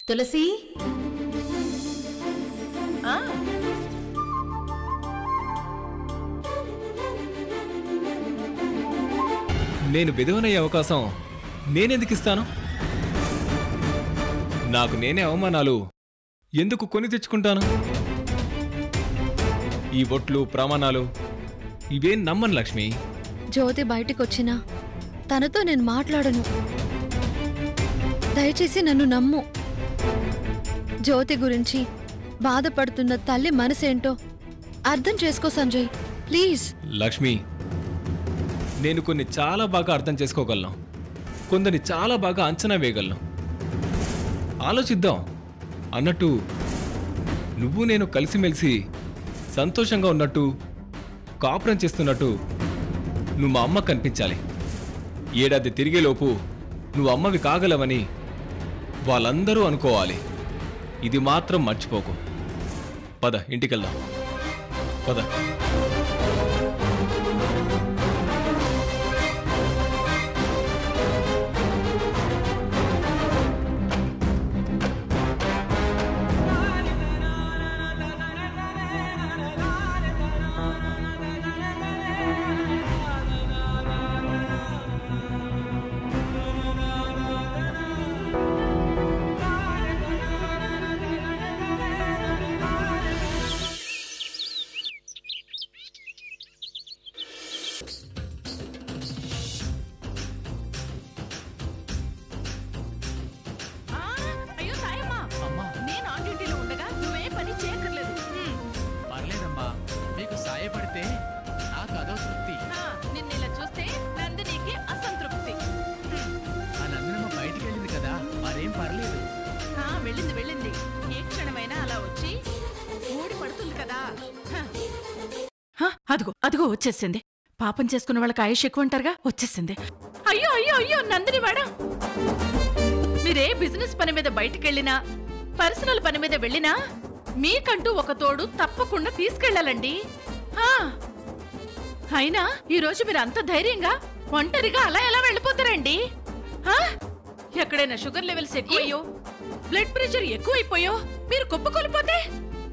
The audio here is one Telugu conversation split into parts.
తులసి నేను విధవనయ్యే అవకాశం నేనెందుకు ఇస్తాను? నాకు నేనే అవమానాలు ఎందుకు కొని తెచ్చుకుంటాను? ఈ ఒట్లు ప్రమాణాలు ఇవేం నమ్మను లక్ష్మి. జ్యోతి బయటికొచ్చినా తనతో నేను మాట్లాడను. దయచేసి నన్ను నమ్ము. జ్యోతి గురించి బాధపడుతున్న తల్లి మనసేంటో అర్థం చేసుకో సంజయ్, ప్లీజ్. లక్ష్మి, నేను కొన్ని చాలా బాగా అర్థం చేసుకోగలను, కొందరిని చాలా బాగా అంచనా వేయగలను. ఆలోచిద్దాం. అన్నట్టు నువ్వు నేను కలిసిమెలిసి సంతోషంగా ఉన్నట్టు, కాపురం చేస్తున్నట్టు నువ్వు మా అమ్మ కనిపించాలి. ఏడాది తిరిగేలోపు నువ్వు అమ్మవి కాగలవని వాళ్ళందరూ అనుకోవాలి. ఇది మాత్రం మర్చిపోకు. పద, ఇంటికెళ్దాం. పద. అదిగో వచ్చేసింది. పాపం చేసుకున్న వాళ్ళకి ఆయుష్ ఎక్కువ అంటారుగా, వచ్చేసింది. అయ్యో అయ్యో అయ్యో నందిని మేడం, మీరే బిజినెస్ పని మీద బయటికెళ్ళినా, పర్సనల్ పని మీద వెళ్ళినా మీకంటూ ఒక తోడు తప్పకుండా తీసుకెళ్లాలండి. అయినా ఈరోజు మీరు అంత ధైర్యంగా ఒంటరిగా అలా ఎలా వెళ్ళిపోతారండి? ఎక్కడైనా షుగర్ లెవెల్స్ ఎక్కువయ్యో, బ్లడ్ ప్రెషర్ ఎక్కువైపోయో మీరు కుప్పకొలిపోతే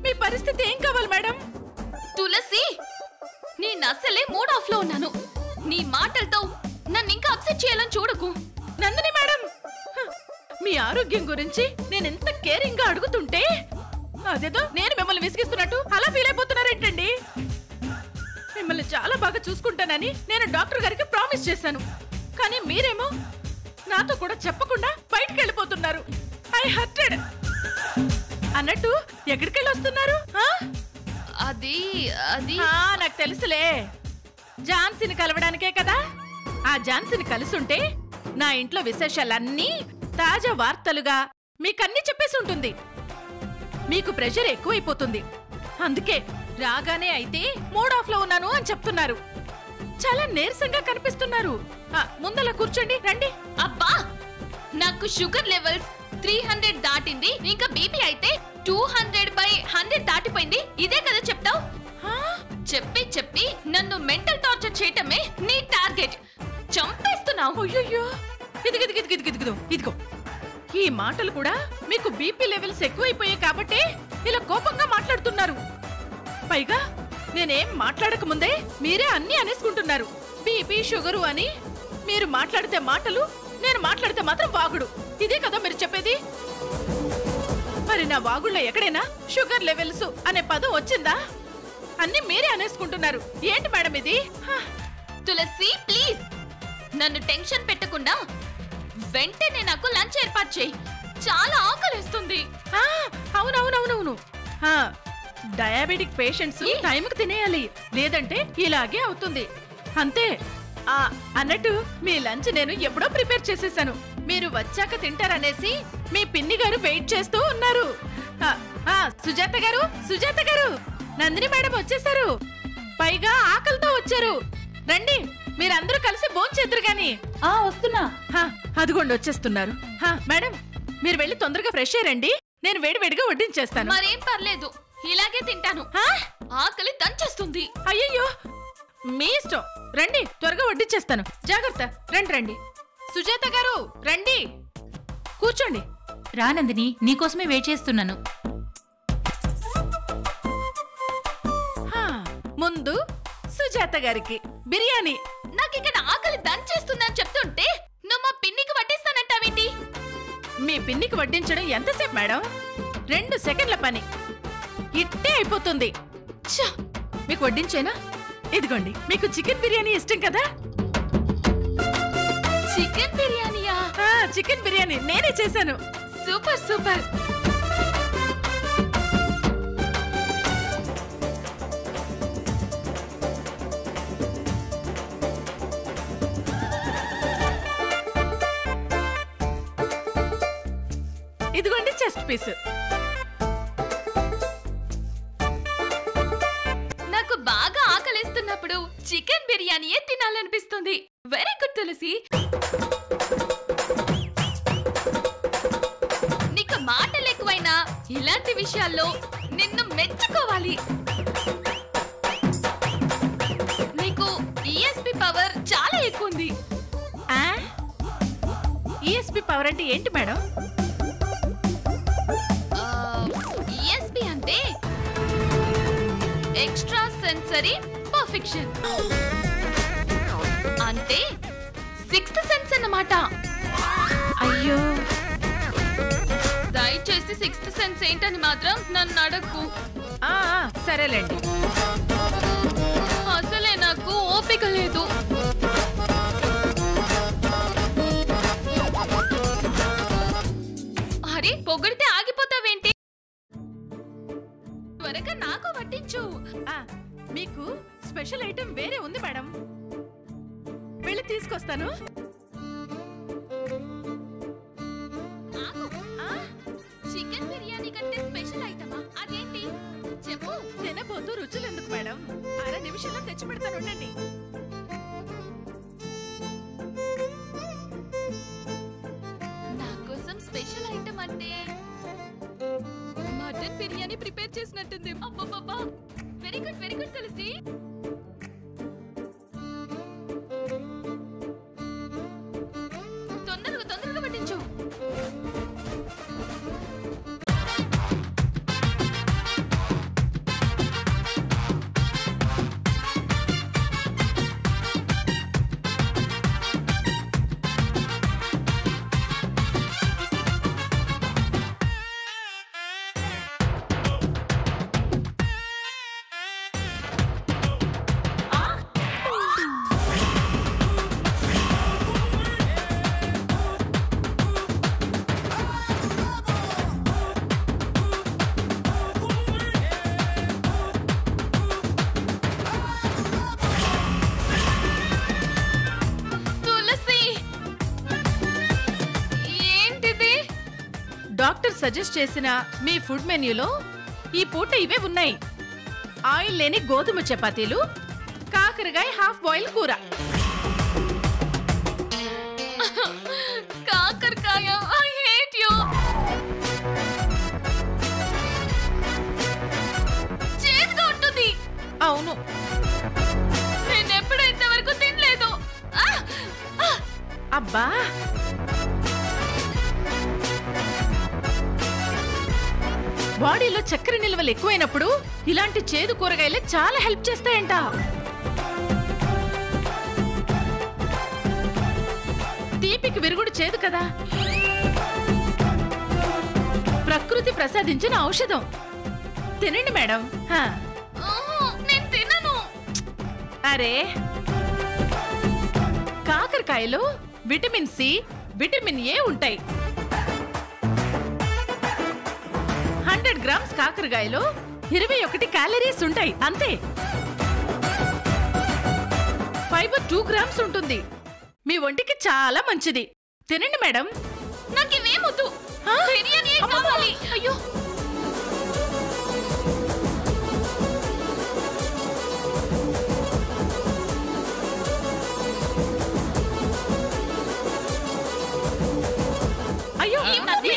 మీ పరిస్థితి ఏం కావాలి మేడం? తులసి, నీ నస్సలే మూడ్ ఆఫ్ లో ఉన్నాను. నీ మాటలతో నన్ను ఇంకా అప్సెట్ చేయాలని చూడకు. నందిని మేడం, మీ ఆరోగ్యం గురించి నేనెంత కేరింగ్ గా అడుగుతుంటే అదేదో నేను మిమ్మల్ని విసిగిస్తున్నట్టు అలా ఫీల్ అయిపోతున్నారేంటండి? మిమ్మల్ని చాలా బాగా చూసుకుంటానని నేను డాక్టర్ గారికి ప్రామిస్ చేశాను. కానీ మీరేమో నాతో కూడా చెప్పకుండా బయటికి వెళ్ళిపోతున్నారు. I hurted. అన్నట్టు ఎక్కడికెళ్ళి వస్తున్నారు? అది నాకు తెలుసులే, ఝాన్సీని కలవడానికే కదా. ఆ ఝాన్సీని కలుసుంటే నా ఇంట్లో విశేషాలన్నీ తాజా వార్తలుగా మీకన్నీ చెప్పేసి ఉంటుంది. మీకు ప్రెషర్ ఎక్కువైపోతుంది, అందుకే రాగానే అయితే మూడ్ ఆఫ్ లో ఉన్నాను అని చెప్తున్నారు. చాలా నీరసంగా కనిపిస్తున్నారు. ముందలా కూర్చోండి, రండి. అబ్బా, నాకు షుగర్ లెవెల్స్ 300 దాటింది, ఇంకా బీపీ అయితే 200/100 దాటిపోయింది. ఇదే కదా చెప్తావు? చెప్పి చెప్పి నన్ను మెంటల్ టార్చర్ చేయటమే నీ టార్గెట్. చంపేస్తున్నావు. అయ్యో, ఇదిగో ఈ మాటలు కూడా మీకు బీపీ లెవెల్స్ ఎక్కువైపోయాయి కాబట్టి ఇలా కోపంగా మాట్లాడుతున్నారు. పైగా నేనేం మాట్లాడక ముందే మీరే అన్ని అనేసుకుంటున్నారు. బీపీ షుగరు అని మీరు మాట్లాడితే మాటలు, నేను మాట్లాడితే మాత్రం వాగుడు. ఇదే కదా మీరు చెప్పేది? మరి నా వాగుళ్ళో ఎక్కడైనా షుగర్ లెవెల్స్ అనే పదం వచ్చిందా? అన్ని మీరే అనేసుకుంటున్నారు. ఏంటి మేడం ఇది? తులసి, ప్లీజ్ నన్ను టెన్షన్ పెట్టకుండా వెంటనే నాకు లంచ్ ఏర్పాటు చేయి. చాలా ఆకలిస్తుంది. అవునవునవునవును, డయాబెటిక్ పేషెంట్స్ టైంకి తినేయాలి, లేదంటే ఇలాగే అవుతుంది. అంతే. అన్నట్టు మీ లంచ్ నేను ఎప్పుడో ప్రిపేర్ చేసేసాను. మీరు వచ్చాక తింటారనేసి మీ పిన్ని గారు వెయిట్ చేస్తూ ఉన్నారు. సుజాత గారు, నందిని మేడం వచ్చేసారు. పైగా ఆకలితో వచ్చారు. రండి, మీరందరూ కలిసి భోంచేద్దురు గాని. వస్తున్నా. అదిగోండి వచ్చేస్తున్నారు. మేడం, మీరు వెళ్ళి తొందరగా ఫ్రెష్ అయ్యండి, నేను వేడివేడిగా వడ్డించేస్తాను. మరేం పర్లేదు, ఇలాగే తింటాను. ఆకలి దంచేస్తుంది. అయ్యయ్యో, మీ ఇష్టం. రండి, త్వరగా వడ్డించేస్తాను. జాగ్రత్త. రండి. సుజాత గారు రండి, కూర్చోండి. రా నందిని, నీకోసమే వెయిట్ చేస్తున్నాను. ముందు సుజాత గారికి బిర్యానీ. నాకు ఇక్కడ ఆకలి దంచేస్తుందని చెప్తుంటే నువ్వు మా పిన్నికి వడ్డిస్తానంటావేంటి? మీ పిన్నికి వడ్డించడం ఎంతసేపు మేడం? 2 సెకండ్ల పని, ఇట్టే అయిపోతుంది. ఛ! మీకు వడ్డించేనా? ఇదిగోండి, మీకు చికెన్ బిర్యానీ ఇష్టం కదా? చికెన్ బిర్యానీయా? చికెన్ బిర్యానీ నేనే చేశాను. Super super. ఇదిగోండి చెస్ట్ పీస్. నాకు బాగా ఆకలిస్తున్నప్పుడు చికెన్ బిర్యానీయే తినాలనిపిస్తుంది. వెరీ గుడ్ తులసి. నీకు మాటలు ఎక్కువైనా ఇలాంటి విషయాల్లో నిన్ను మెచ్చుకోవాలి. నీకు ఈఎస్పి పవర్ చాలా ఎక్కువ ఉంది. ఈఎస్పి పవర్ అంటే ఏంటి మేడం? ఈఎస్పి అంటే ఎక్స్ట్రా సెన్సరీ పర్ఫెక్షన్. అంటే 6th సెన్స్ అన్నమాట. అయ్యో, దయచేసి 6th సెన్స్ ఏంటని మాత్రం నన్ను అడగకు. సరేలేండి. అసలే నాకు ఓపిక లేదు. అరే, పొగిడితే ఆగిపోతావేంటి? త్వరగా నాకు వడ్డించు. మీకు స్పెషల్ ఐటెం వేరే ఉంది మేడం, వెళ్ళి తీసుకొస్తాను. చికెన్ బిర్యానీ కంటే స్పెషల్ ఐటమా? అదేంటి చెప్పు. తినబోతూ రుచులు ఎందుకు మేడం, 1/2 నిమిషంలో తెచ్చి పెడతాను, ఉండండి. నా కోసం స్పెషల్ ఐటమ్ అంటే మటన్ బిర్యానీ ప్రిపేర్ చేసినట్టుంది. అబ్బబ్బబ్బా, వెరీ గుడ్ తులసి. తొందరగా పట్టించు. డాక్టర్ సజెస్ట్ చేసిన మీ ఫుడ్ మెన్యూలో ఈ పూట ఇవే ఉన్నాయి. ఆయిల్ లేని గోధుమ చపాతీలు, కాకరకాయ హాఫ్ బాయిల్ కూర. కాకరకాయ, ఐ హేట్ యు. చేదుగా ఉంటుంది. అవును, నేను ఎప్పుడైతే వరకు తినలేదు. అబ్బా, బాడీలో చక్కెర నిల్వలు ఎక్కువైనప్పుడు ఇలాంటి చేదు కూరగాయలే చాలా హెల్ప్ చేస్తాయంట. తీపికి విరుగుడు చేదు కదా, ప్రకృతి ప్రసాదించిన ఔషధం. తినండి మేడం. నేను తినను. అరే, కాకరకాయలో విటమిన్ సి, విటమిన్ ఏ ఉంటాయి. 100 గ్రామ్స్ కాకరకాయలో 21 క్యాలరీస్ ఉంటాయి అంతే. ఫైబర్ 2 గ్రామ్స్ ఉంటుంది. మీ ఒంటికి చాలా మంచిది. తినండి మేడం. నాకు ఇవేమొద్దు, బిర్యానీ కావాలి. అయ్యో, అయ్యో, ఇది నాది.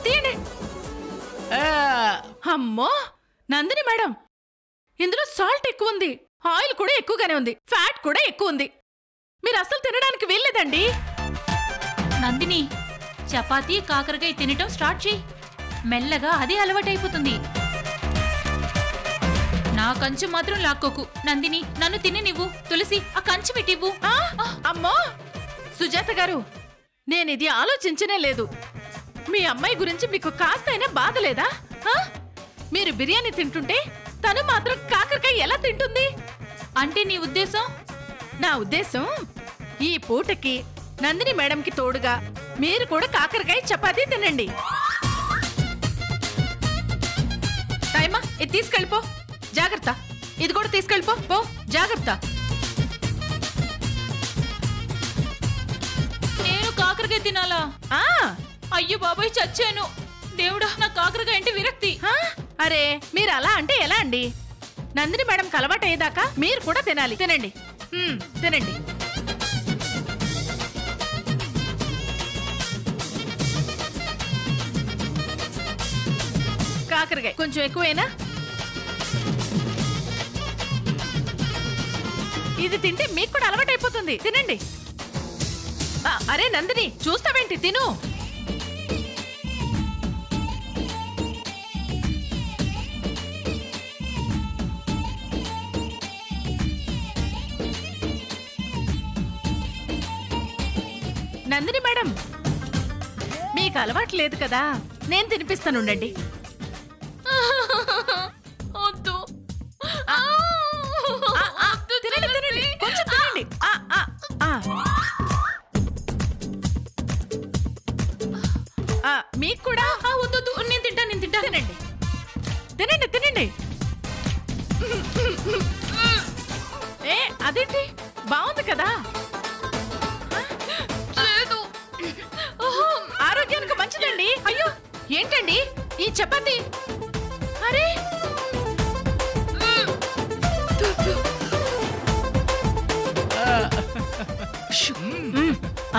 తీయండి. అమ్మో నందిని మేడం, ఇందులో సాల్ట్ ఎక్కువ ఉంది, ఆయిల్ కూడా ఎక్కువగానే ఉంది, ఫ్యాట్ కూడా ఎక్కువ ఉంది. మీరు అసలు తినడానికి వీల్లేదండి. నందిని, చపాతీ కాకరకాయ తినటం స్టార్ట్ చేయి. మెల్లగా అదే అలవాటైపోతుంది. నా కంచు మాత్రం లాక్కోకు. నందిని, నన్ను తిననివ్వు. తులసి, ఆ కంచు పెట్టివ్వు. అమ్మో సుజాత గారు, నేనిది ఆలోచించనే లేదు. మీ అమ్మాయి గురించి మీకు కాస్తైనా బాధ లేదా? మీరు బిర్యానీ తింటుంటే తను మాత్రం కాకరకాయ ఎలా తింటుంది? అంటే నీ ఉద్దేశం? నా ఉద్దేశం, ఈ పూటకి నందిని మేడంకి తోడుగా మీరు కూడా కాకరకాయ చపాతీ తినండి. టైమా, ఇది తీసుకెళ్ళిపో. జాగ్రత్త, ఇది కూడా తీసుకెళ్ళిపో. పో, జాగ్రత్త. నేను కాకరకాయ తినాలా? అయ్యో బాబాయ్, చచ్చాను. దేవుడా, నా కాకరకాయ అంటే విరక్తి. అరే, మీరు అలా అంటే ఎలా అండి? నందిని మేడంకి అలవాటు అయ్యేదాకా మీరు కూడా తినాలి. తినండి, తినండి. కాకరకాయ కొంచెం ఎక్కువేనా? ఇది తింటే మీకు కూడా అలవాటు అయిపోతుంది. తినండి. అరే నందిని, చూస్తావేంటి? తిను. నందిని మేడం, మీకు అలవాటు లేదు కదా, నేను తినిపిస్తానుండండి. తినండి, తినండి, కొంచెం తినండి. మీకు కూడా? వద్దు, నేను తింటాను. తినండి, తినండి, తినండి. ఏ అదేంటి, బాగుంది కదా? ఆరోగ్యానికి మంచిదండి. అయ్యో ఏంటండి ఈ చపాతీ? అరే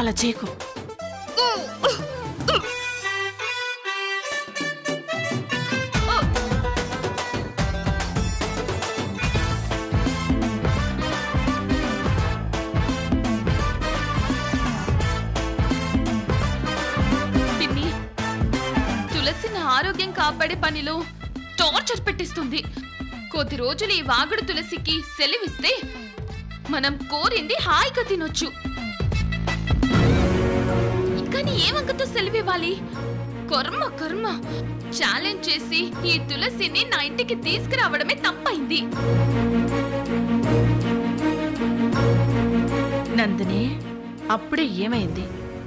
అలా చేయకు. తులసి నా ఆరోగ్యం కాపాడే పనిలో టార్చర్ పెట్టిస్తుంది. కొద్ది రోజులు ఈ వాగుడు తులసికి సెలవిస్తే మనం కోరింది హాయిగా తినొచ్చు. కానీ ఏమంకతో సెలవివ్వాలి? కర్మ కర్మ, ఛాలెంజ్ చేసి ఈ తులసిని నా ఇంటికి తీసుకురావడమే తప్పైంది. నందిని, అప్పుడే ఏమైంది?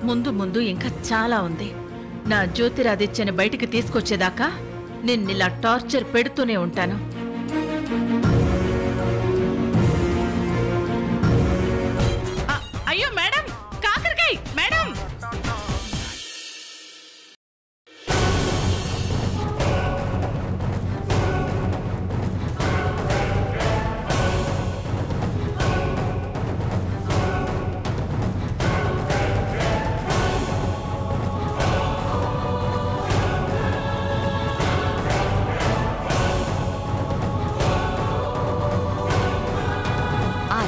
ముందు ముందు ఇంకా చాలా ఉంది. నా జ్యోతిరాదిత్యని బయటికి తీసుకొచ్చేదాకా నిన్నిలా టార్చర్ పెడుతూనే ఉంటాను. అయ్యో మేడం, కాకరకాయ మేడం.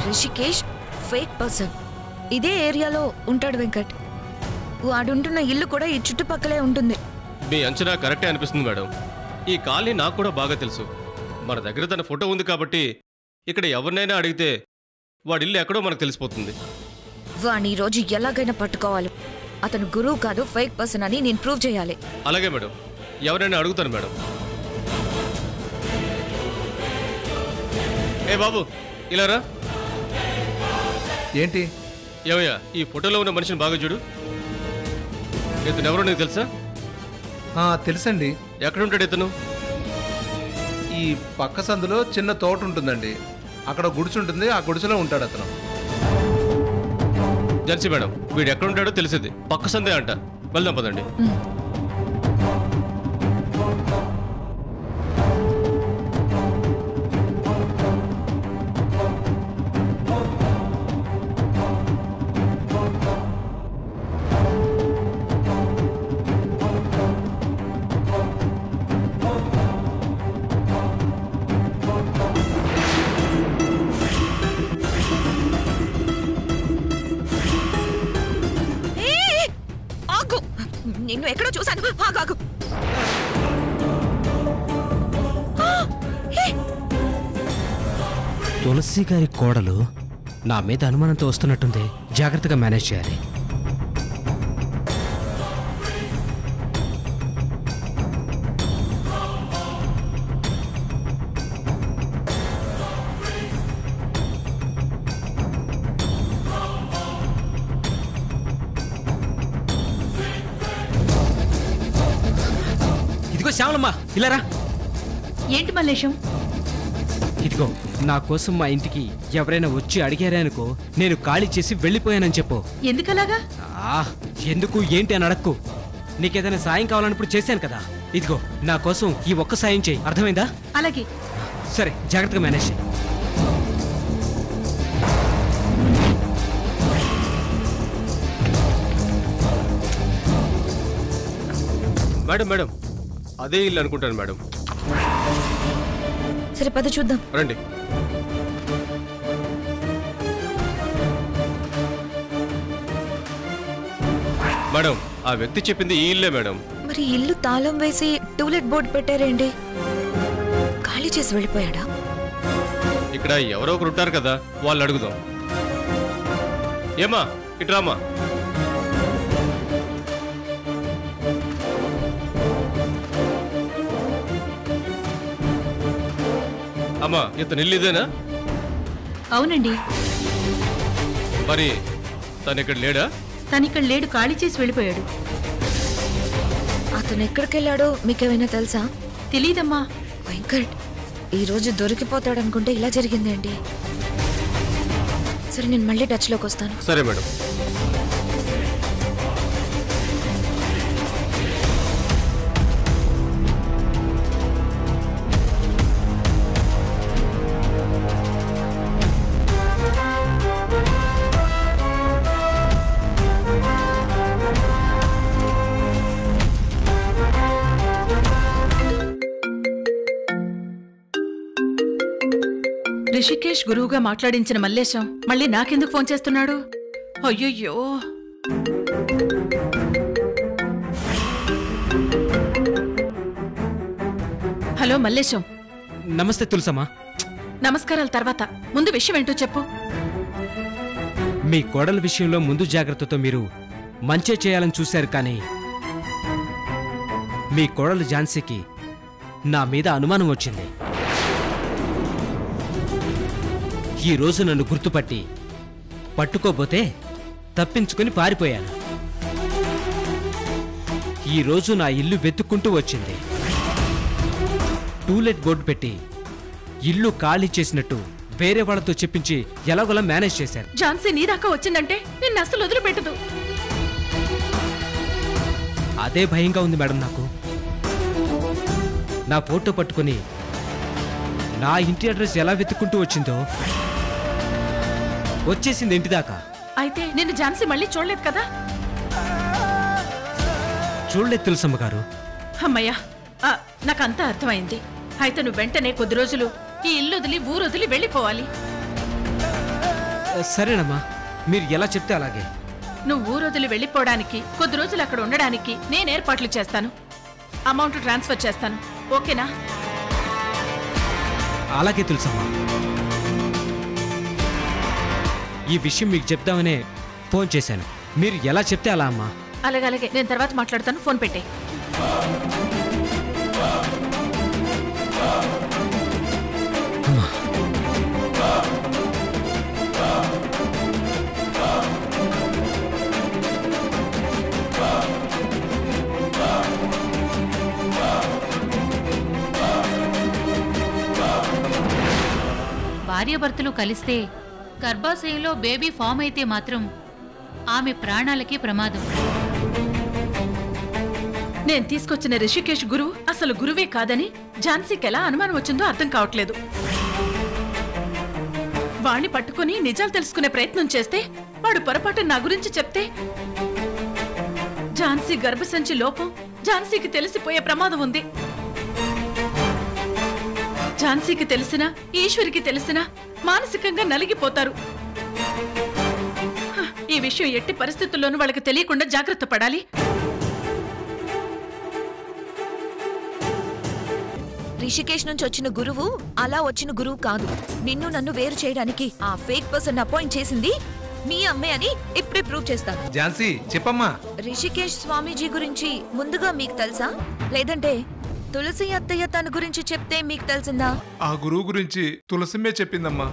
Rishikesh fake person. ఇదే ఏరియాలో ఉంటాడు వెంకట్. వాడుంటున్న ఇల్లు కూడా ఈ చుట్టుపక్కలే ఉంటుంది. మీ అంచనా కరెక్టే అనిపిస్తుంది మేడం. ఈ కాలనీ నాకు కూడా బాగా తెలుసు. మన దగ్గర తన ఫోటో ఉంది కాబట్టి ఇక్కడ ఎవరినైనా అడిగితే వాడిల్లు ఎక్కడో మనకు తెలిసిపోతుంది. వాడిని ఈ రోజు ఎలాగైనా పట్టుకోవాలి. అతను గురువు కాదు, ఫేక్ పర్సన్ అని నేను ప్రూవ్ చేయాలి. అలాగే మేడం, ఎవరైనా అడుగుతాను మేడం. ఏ బాబు, ఇలా రా. ఏంటి? ఏమయ్యా, ఈ ఫోటోలో ఉన్న మనిషిని బాగా చూడు. ఇతను ఎవరో నీకు తెలుసా? తెలుసండి. ఎక్కడుంటాడు ఇతను? ఈ పక్క సందులో చిన్న తోట ఉంటుందండి, అక్కడ గుడిసె ఉంటుంది, ఆ గుడిసెలో ఉంటాడు అతను. జెన్సీ మేడం, వీడు ఎక్కడుంటాడో తెలిసింది. పక్క సందే అంట. వెళ్దాం పదండి. తులసి గారి కోడలు నా మీద అనుమానంతో వస్తున్నట్టుంది. జాగ్రత్తగా మేనేజ్ చేయాలి. ఇదిగో శ్యామలమ్మ, ఇలారా. ఏంటి మల్లేశం? ఇదిగో, నా కోసం మా ఇంటికి ఎవరైనా వచ్చి అడిగారనుకో, నేను ఖాళీ చేసి వెళ్ళిపోయానని చెప్పు. ఎందుకలాగా? ఎందుకు ఏంటి అని అడక్కు. నీకేదైనా సాయం కావాలన్నప్పుడు చేశాను కదా. ఇదిగో, నా కోసం ఈ ఒక్క సాయం చేయి, అర్థమైందా? అలాగే. సరే, జాగ్రత్తగా మేనేజ్ చేయి. మేడం మేడం, అదే ఇల్లు అనుకుంటాను మేడం. సరే పద చూద్దాం. రండి. మేడం, ఆ వ్యక్తి చెప్పింది ఈ ఇల్లే మేడం. మరి ఇల్లు తాళం వేసి టూలెట్ బోర్డు పెట్టారేంటి? ఖాళీ చేసి వెళ్ళిపోయాడా? ఇక్కడ ఎవరో ఒకరు ఉంటారు కదా, వాళ్ళు అడుగుదాం. ఏమా, ఇట్రామా. అమ్మా, ఇతను ఇల్లు ఇదేనా? అవునండి. మరి తను ఇక్కడ లేడా? తనిక్కడ లేడు, ఖాళీ చేసి వెళ్ళిపోయాడు. అతను ఎక్కడికెళ్ళాడో మీకేమైనా తెలుసా? తెలీదమ్మా. వెంకట్, ఈరోజు దొరికిపోతాడనుకుంటే ఇలా జరిగిందేంటి? సరే, నేను మళ్ళీ టచ్లోకి వస్తాను. సరే మేడం. రిషికేష్ గురువుగా మాట్లాడించిన మల్లేశం మళ్ళీ నాకెందుకు ఫోన్ చేస్తున్నాడు? అయ్యయ్యో. హలో మల్లేశం. నమస్తే తులసమ్మా. నమస్కారాల తర్వాత ముందు విషయం ఏంటో చెప్పు. మీ కోడల విషయంలో ముందు జాగ్రత్తతో మీరు మంచే చేయాలని చూశారు, కానీ మీ కోడలు ఝాన్సీకి నా మీద అనుమానం వచ్చింది. ఈ రోజు నన్ను గుర్తుపట్టి పట్టుకోబోతే తప్పించుకుని పారిపోయాను. ఈ రోజు నా ఇల్లు వెతుక్కుంటూ వచ్చింది. టూలెట్ బోర్డు పెట్టి ఇల్లు ఖాళీ చేసినట్టు వేరే వాళ్ళతో చెప్పించి ఎలాగోలా మేనేజ్ చేశారు. ఝాన్సీ నీ దాకా వచ్చిందంటే నిన్ను అసలు వదిలిపెట్టదు. అదే భయంగా ఉంది మేడం నాకు. నా ఫోటో పట్టుకుని నా ఇంటి అడ్రస్ ఎలా వెతుక్కుంటూ వచ్చిందో, వచ్చేసింది ఇంటి దాకా. అయితే నిన్ను ఝాన్సీ మళ్ళీ చూడలేదు కదా? చూడలేదు తులసమ్మ గారు. అమ్మయ్యా, నాకంతా అర్థమైంది. అయితే నువ్వు వెంటనే కొద్ది రోజులు ఈ ఇల్లు వదిలి ఊరు వదిలి వెళ్ళిపోవాలి. సరేనమ్మా, మీరు ఎలా చెప్తే అలాగే. నువ్వు ఊరు వదిలి వెళ్ళిపోవడానికి, కొద్ది రోజులు అక్కడ ఉండడానికి నేను ఏర్పాట్లు చేస్తాను. అమౌంట్ ట్రాన్స్ఫర్ చేస్తాను, ఓకేనా? అలాగే తులసమ్మా. ఈ విషయం మీకు చెప్దామనే ఫోన్ చేశాను. మీరు ఎలా చెప్తే అలా అమ్మా. అలాగే, నేను తర్వాత మాట్లాడతాను. ఫోన్ పెట్టే. భార్యాభర్తలు కలిస్తే గర్భాశయంలో బేబీ ఫామ్ అయితే మాత్రం ఆమె ప్రాణాలకి ప్రమాదం. నేను తీసుకొచ్చిన రిషికేష్ గురువు అసలు గురువే కాదని ఝాన్సీకి ఎలా అనుమానం వచ్చిందో అర్థం కావట్లేదు. వాణ్ణి పట్టుకుని నిజాలు తెలుసుకునే ప్రయత్నం చేస్తే వాడు పొరపాటు నా గురించి చెప్తే ఝాన్సీ గర్భసంచి లోపం ఝాన్సీకి తెలిసిపోయే ప్రమాదం ఉంది. ఝాన్సీకి తెలిసినా, ఈశ్వరికి తెలిసినా మానసికంగా నలిగిపోతారు. ఈ విషయం ఎట్టి పరిస్థితుల్లోనూ వాళ్ళకి తెలియకుండా జాగ్రత్త పడాలి. రిషికేష్ నుంచి వచ్చిన గురువు అలా వచ్చిన గురువు కాదు. నిన్ను నన్ను వేరు చేయడానికి ఆ ఫేక్ పర్సన్ అపాయింట్ చేసింది మీ అమ్మే అని ఇప్పుడే ప్రూవ్ చేస్తాను. ఝాన్సీ చెప్పమ్మా. రిషికేష్ స్వామీజీ గురించి ముందుగా మీకు తెలుసా, లేదంటే తులసి అత్తయ్య తన గురించి చెప్తే మీకు తెలిసిందా? ఆ గురువు గురించి తులసిమ్మే చెప్పిందమ్మా.